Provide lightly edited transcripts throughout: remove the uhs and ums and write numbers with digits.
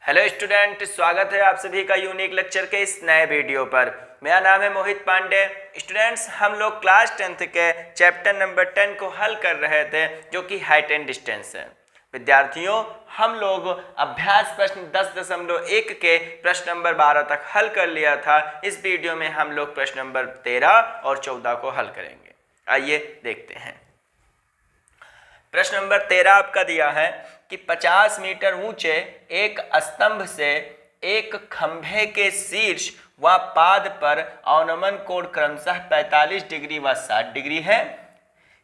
Hello student, स्वागत है आप सभी का यूनिक लेक्चर के इस नए वीडियो पर। मेरा नाम है मोहित पांडे। स्टूडेंट्स, हम लोग क्लास 10th के चैप्टर नंबर 10 को हल कर रहे थे, जो कि हाइट एंड डिस्टेंस है। विद्यार्थियों, हम लोग अभ्यास प्रश्न 10.1 के प्रश्न नंबर 12 तक हल कर लिया था। इस वीडियो में हम लोग प्रश्न नंबर 13 और 14 को हल करेंगे। आइए देखते हैं। प्रश्न नंबर 13 आपका दिया है कि 50 मीटर ऊंचे एक स्तंभ से एक खंभे के शीर्ष व पाद पर अवनमन कोण क्रमशः 45 डिग्री व 60 डिग्री है।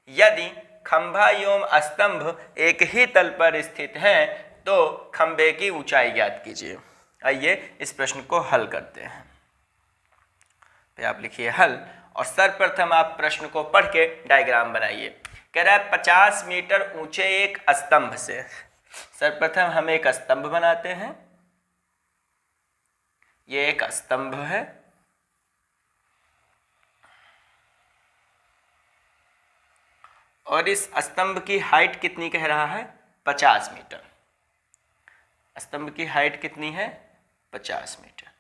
यदि खंभा एवं स्तंभ एक ही तल पर स्थित हैं तो खंभे की ऊंचाई ज्ञात कीजिए। आइए इस प्रश्न को हल करते हैं। तो आप लिखिए हल, और सर्वप्रथम आप प्रश्न को पढ़ के डायग्राम बनाइए। कह रहा है 50 मीटर ऊंचे एक स्तंभ से। सर्वप्रथम हम एक स्तंभ बनाते हैं। ये एक स्तंभ है और इस स्तंभ की हाइट कितनी कह रहा है? 50 मीटर। स्तंभ की हाइट कितनी है? 50 मीटर।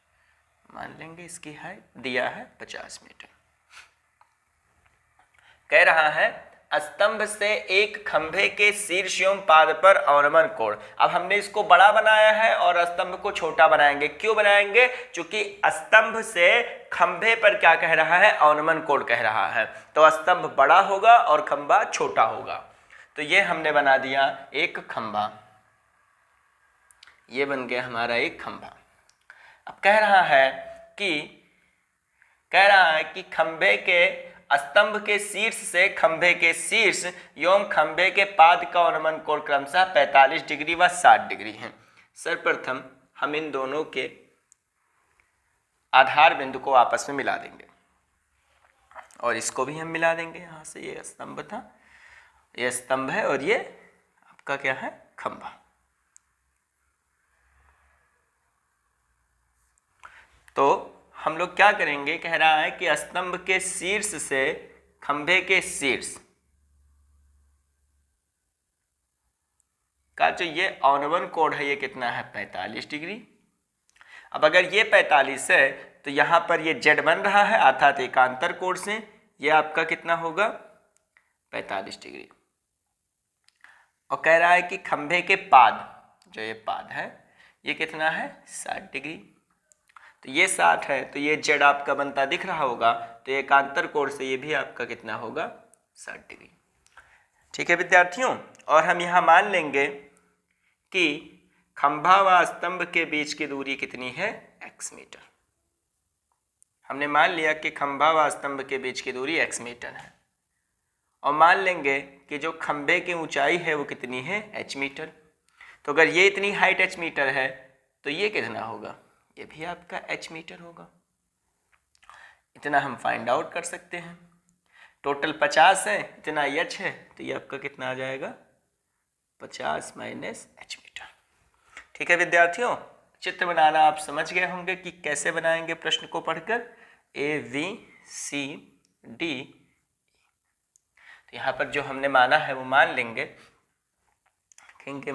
मान लेंगे इसकी हाइट दिया है 50 मीटर। कह रहा है स्तंभ से एक खंभे के शीर्ष एवं पाद पर अवनमन कोण। अब हमने इसको बड़ा बनाया है और स्तंभ को छोटा बनाएंगे। क्यों बनाएंगे? क्योंकि स्तंभ से खंभे पर क्या कह रहा है? अवनमन कोण कह रहा है। तो स्तंभ बड़ा होगा और खंभा छोटा होगा। तो ये हमने बना दिया एक खंभा। ये बन गया हमारा एक खंभा। अब कह रहा है कि खंभे के स्तंभ के शीर्ष से खंभे के शीर्ष एवं खंभे के पाद का अवनमन कोण क्रमशः 45 डिग्री व 60 डिग्री है। सर्वप्रथम हम इन दोनों के आधार बिंदु को आपस में मिला देंगे और इसको भी हम मिला देंगे। यहाँ से ये स्तंभ था, ये स्तंभ है और ये आपका क्या है? खंभा। तो हम लोग क्या करेंगे? कह रहा है कि स्तंभ के शीर्ष से खंभे के शीर्ष का जो ये अवनमन कोण है ये कितना है? 45 डिग्री। अब अगर ये 45 है तो यहाँ पर ये जेड बन रहा है अर्थात एकांतर कोण से ये आपका कितना होगा? 45 डिग्री। और कह रहा है कि खंभे के पाद, जो ये पाद है ये कितना है? 60 डिग्री। तो ये 60 है तो ये जेड आपका बनता दिख रहा होगा, तो एकांतर कोण से ये भी आपका कितना होगा? 60 डिग्री। ठीक है विद्यार्थियों, और हम यहाँ मान लेंगे कि खंभा व स्तंभ के बीच की दूरी कितनी है? x metre. हमने मान लिया कि खंभा व स्तंभ के बीच की दूरी x मीटर है, और मान लेंगे कि जो खंभे की ऊंचाई है वो कितनी है? h metre. तो अगर ये इतनी हाइट h मीटर है तो ये कितना होगा? ये भी आपका h मीटर होगा। इतना हम फाइंड आउट कर सकते हैं। टोटल 50 है, इतना h है, तो ये आपका कितना आ जाएगा? 50 माइनस h मीटर। ठीक है विद्यार्थियों, चित्र बनाना आप समझ गए होंगे कि कैसे बनाएंगे प्रश्न को पढ़कर। A, V, C, D। तो यहाँ पर जो हमने माना है वो मान लेंगे। कहेंगे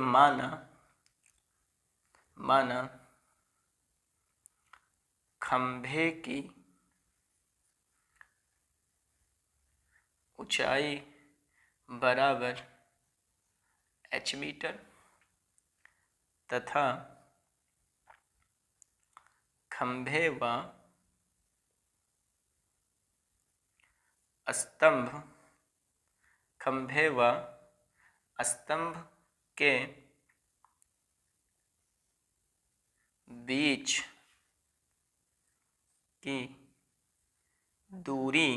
माना खंभे की ऊंचाई बराबर h मीटर तथा खंभे व स्तंभ के बीच की दूरी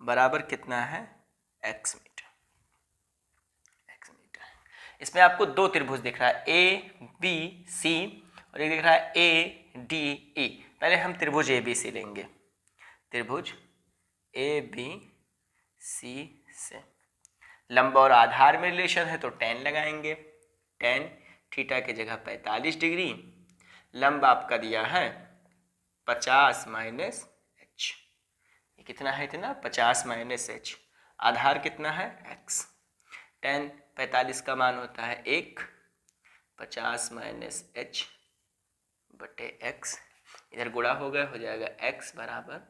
बराबर कितना है? x metre. इसमें आपको दो त्रिभुज दिख रहा है, ABC, और एक दिख रहा है ADE। पहले हम त्रिभुज ABC लेंगे। त्रिभुज ABC से लंब और आधार में रिलेशन है तो tan लगाएंगे। tan थीटा की जगह 45 डिग्री। लंब आपका दिया है 50 माइनस h। ये कितना है? इतना 50 माइनस h। आधार कितना है? x। tan 45 का मान होता है 1, 50 माइनस एच बटे एक्स, इधर गुणा हो गया, हो जाएगा x बराबर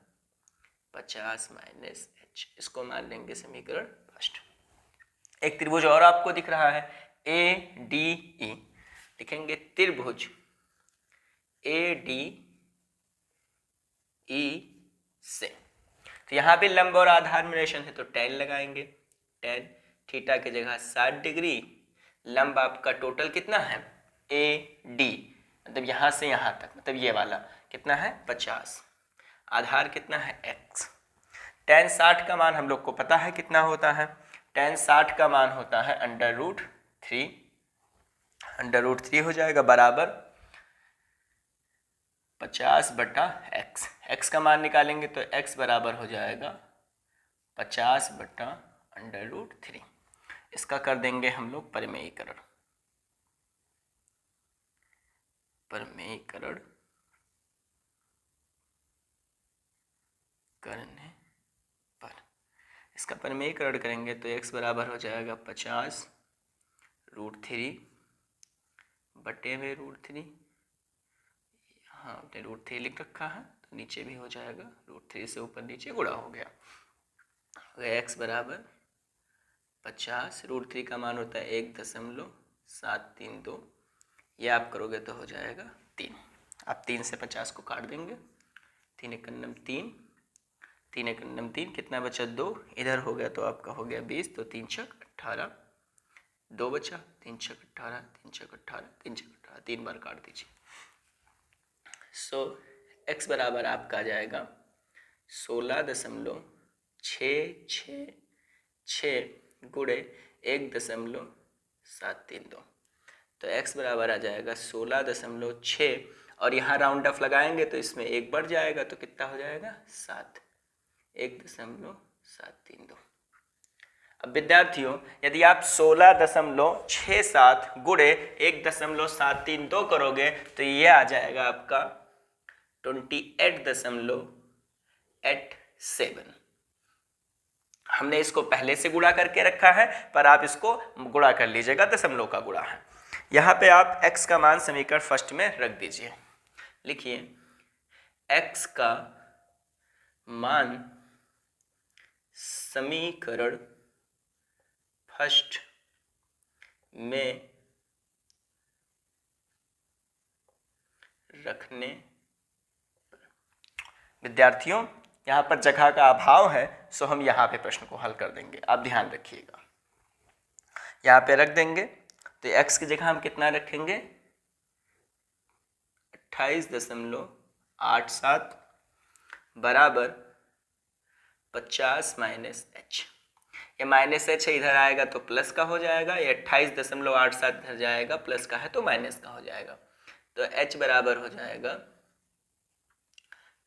50 माइनस एच। इसको मान लेंगे समीकरण फर्स्ट। एक त्रिभुज और आपको दिख रहा है ए डी ई, लिखेंगे त्रिभुज ए डी ई से। तो यहाँ पे लंब और आधार में रिलेशन है तो tan लगाएंगे, tan थीटा की जगह 60 डिग्री, लंब आपका टोटल कितना है ए डी, मतलब यहाँ से यहाँ तक, मतलब ये वाला कितना है 50, आधार कितना है x। tan 60 का मान हम लोग को पता है कितना होता है, tan 60 का मान होता है √3, √3 हो जाएगा बराबर 50 बटा x। x का मान निकालेंगे तो x बराबर हो जाएगा 50 बटा √3। इसका कर देंगे हम लोग परिमेयीकरण, परिमेयीकरण करने पर इसका परिमेयीकरण करेंगे तो x बराबर हो जाएगा 50 √3 बटे में √3, हाँ आपने √3 लिख रखा है तो नीचे भी हो जाएगा, √3 से ऊपर नीचे गुणा हो गया, x बराबर 50, √3 का मान होता है 1.732, ये आप करोगे तो हो जाएगा 3। आप 3 से 50 को काट देंगे, 3 एकम 3, 3 एकम 3, कितना बचा 2, इधर हो गया तो आपका हो गया 20, तो 3 छक 18, 2 बचा, 3 छक 18, 3 छक 18, 3 छक 18, 3 बार काट दीजिए। सो x बराबर आपका आ जाएगा 16.666 गुणे 1.732, तो x बराबर आ जाएगा 16.6, और यहाँ राउंड ऑफ लगाएंगे तो इसमें 1 बढ़ जाएगा तो कितना हो जाएगा 7, 1.732। अब विद्यार्थियों यदि आप 16.67 गुणे 1.732 करोगे तो ये आ जाएगा आपका 28.87। हमने इसको पहले से गुणा करके रखा है, पर आप इसको गुणा कर लीजिएगा, दशमलव का गुणा है। यहाँ पे आप x का मान समीकरण फर्स्ट में रख दीजिए, लिखिए x का मान समीकरण फर्स्ट में रखने। विद्यार्थियों यहाँ पर जगह का अभाव है, सो हम यहाँ पे प्रश्न को हल कर देंगे, आप ध्यान रखिएगा। यहाँ पे रख देंगे तो x की जगह हम कितना रखेंगे 28.87 बराबर 50 माइनस एच। ये माइनस एच है, इधर आएगा तो प्लस का हो जाएगा, ये 28.87 इधर जाएगा, प्लस का है तो माइनस का हो जाएगा, तो h बराबर हो जाएगा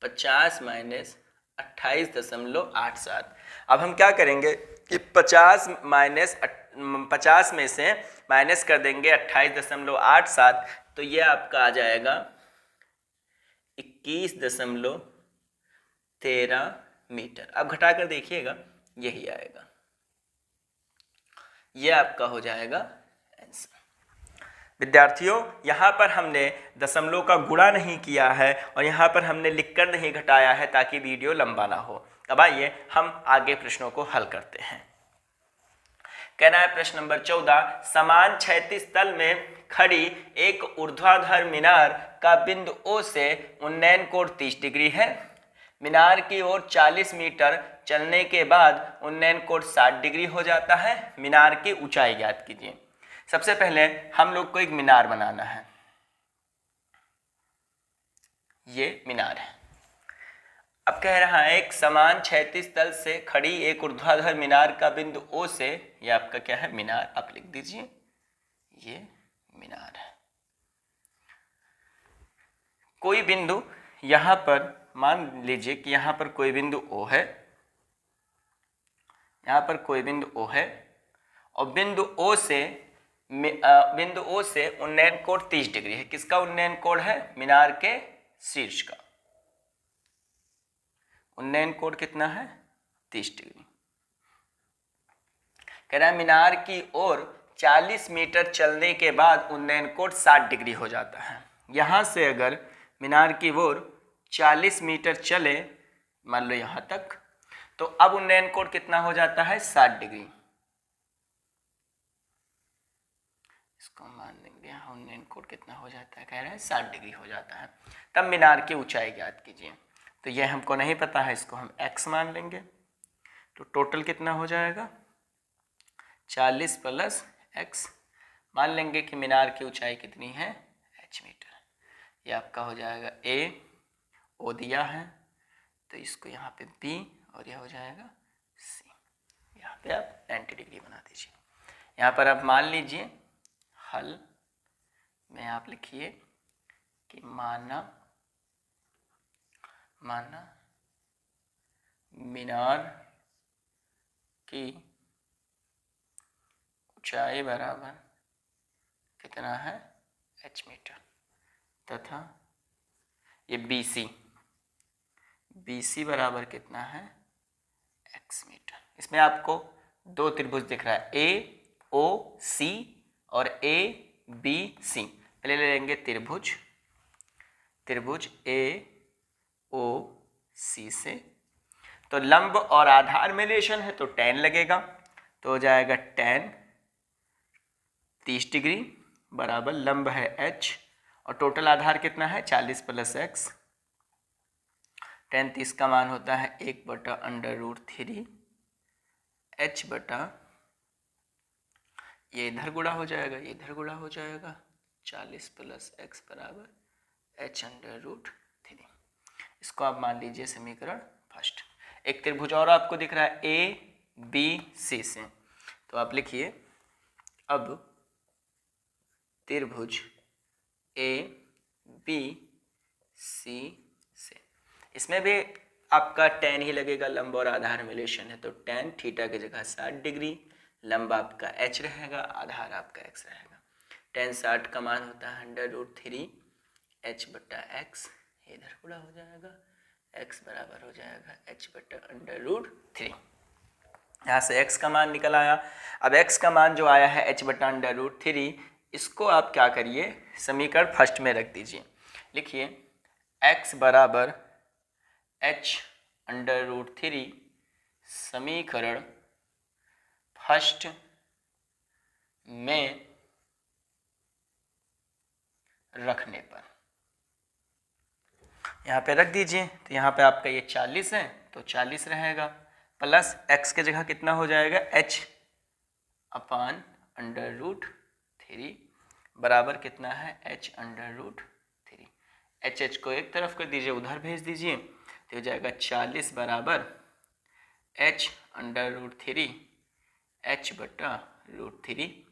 50 माइनस 28.87। अब हम क्या करेंगे कि 50 में से माइनस कर देंगे 28.87, तो ये आपका आ जाएगा 21.13 मीटर। अब घटा कर देखिएगा यही आएगा, ये आपका हो जाएगा आंसर। विद्यार्थियों यहाँ पर हमने दशमलव का गुणा नहीं किया है और यहाँ पर हमने लिखकर नहीं घटाया है ताकि वीडियो लंबा ना हो। अब आइए हम आगे प्रश्नों को हल करते हैं। कहना है प्रश्न नंबर 14, समान क्षैतिज तल में खड़ी एक ऊर्ध्वाधर मीनार का बिंदु O से उन्नयन कोण 30 डिग्री है। मीनार की ओर 40 मीटर चलने के बाद उन्नयन कोण 60 डिग्री हो जाता है। मीनार की ऊंचाई ज्ञात कीजिए। सबसे पहले हम लोग को एक मीनार बनाना है, ये मीनार है। अब कह रहा है एक समान क्षैतिज तल से खड़ी एक ऊर्ध्वाधर मीनार का बिंदु O से, ये आपका क्या है मीनार, आप लिख दीजिए ये मीनार है। कोई बिंदु यहां पर मान लीजिए कि यहां पर कोई बिंदु O है, यहां पर कोई बिंदु O है और बिंदु O से उन्नयन कोण 30 डिग्री है। किसका उन्नयन कोण है? मीनार के शीर्ष का उन्नयन कोण कितना है 30 डिग्री। कह रहा है मीनार की ओर 40 मीटर चलने के बाद उन्नयन कोण 60 डिग्री हो जाता है। यहाँ से अगर मीनार की ओर 40 मीटर चले, मान लो यहाँ तक, तो अब उन्नयन कोण कितना हो जाता है? 60 डिग्री। इसको मान लेंगे, यहाँ उन्नयन कोण कितना हो जाता है? कह रहे हैं 60 डिग्री हो जाता है। तब मीनार की ऊंचाई ज्ञात कीजिए। तो ये हमको नहीं पता है, इसको हम x मान लेंगे। तो टोटल कितना हो जाएगा? 40 प्लस x। मान लेंगे कि मीनार की ऊंचाई कितनी है? h metre. ये आपका हो जाएगा a, o दिया है तो इसको यहाँ पे b और यह हो जाएगा c। यहाँ पे आप 90 डिग्री बना दीजिए। यहाँ पर आप मान लीजिए हल में आप लिखिए कि माना मीनार की ऊंचाई बराबर कितना है? h मीटर, तथा ये BC बराबर कितना है? x metre. इसमें आपको दो त्रिभुज दिख रहा है, AOC और ABC। पहले ले लेंगे त्रिभुज AOC से। तो लंब और आधार में रिलेशन है तो tan लगेगा, तो हो जाएगा tan 30 डिग्री बराबर लंब है h और टोटल आधार कितना है? 40 प्लस x। tan 30 का मान होता है 1/√3 h बटा, ये इधर गुणा हो जाएगा, ये इधर गुणा हो जाएगा, 40 प्लस x बराबर h/√3। इसको आप मान लीजिए समीकरण फर्स्ट। एक त्रिभुज और आपको दिख रहा है ABC से, तो आप लिखिए अब त्रिभुज ABC से, इसमें भी आपका tan ही लगेगा, लंब और आधार में रिलेशन है तो tan थीटा की जगह 60 डिग्री, लंब आपका h रहेगा, आधार आपका x रहेगा। tan 60 का मान होता है 1/√3 h बटा x, इधर गुणा हो जाएगा, x बराबर हो जाएगा h बटा √3। यहाँ से x का मान निकल आया। अब x का मान जो आया है h बटा √3, इसको आप क्या करिए? समीकरण फर्स्ट में रख दीजिए। लिखिए x बराबर h/√3 समीकरण फर्स्ट में रखने पर यहाँ पे रख दीजिए। तो यहाँ पे आपका ये 40 है तो 40 रहेगा, प्लस x के जगह कितना हो जाएगा? h/√3 बराबर कितना है? h/√3। h को एक तरफ कर दीजिए, उधर भेज दीजिए, तो हो जाएगा 40 बराबर h/√3 h बटा √3।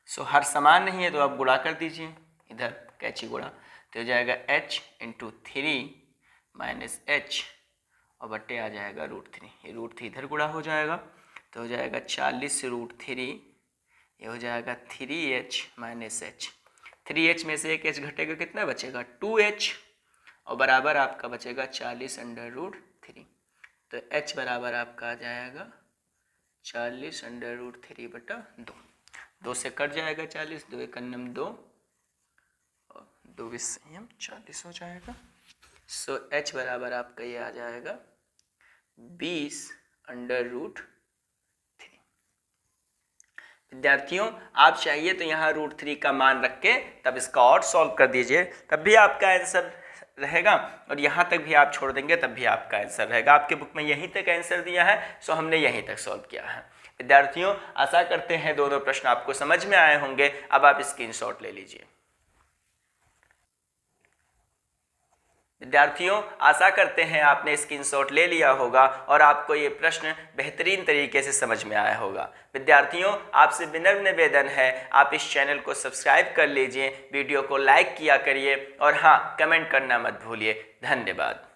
सो हर समान नहीं है तो आप गुणा कर दीजिए, इधर कैची गुणा, तो हो जाएगा h × 3 माइनस h और बट्टे आ जाएगा √3। ये √3 इधर गुणा हो जाएगा तो हो जाएगा 40√3, ये हो जाएगा 3h माइनस h। 3h में से एक h घटेगा, कितना बचेगा? 2h और बराबर आपका बचेगा 40√3। तो h बराबर आपका आ जाएगा 40√3 बटा 2। 2 से कट जाएगा 40, 2 × 2 और 2 × 40 हो जाएगा। सो h बराबर आपका ये आ जाएगा 20√3। विद्यार्थियों आप चाहिए तो यहाँ √3 का मान रख के तब इसका और सॉल्व कर दीजिए, तब भी आपका आंसर रहेगा, और यहाँ तक भी आप छोड़ देंगे तब भी आपका आंसर रहेगा। आपके बुक में यहीं तक आंसर दिया है, सो हमने यहीं तक सॉल्व किया है। विद्यार्थियों आशा करते हैं दोनों प्रश्न आपको समझ में आए होंगे। अब आप स्क्रीनशॉट ले लीजिए। विद्यार्थियों आशा करते हैं आपने स्क्रीनशॉट ले लिया होगा और आपको ये प्रश्न बेहतरीन तरीके से समझ में आया होगा। विद्यार्थियों आपसे विनम्र निवेदन है, आप इस चैनल को सब्सक्राइब कर लीजिए, वीडियो को लाइक किया करिए और हाँ, कमेंट करना मत भूलिए। धन्यवाद।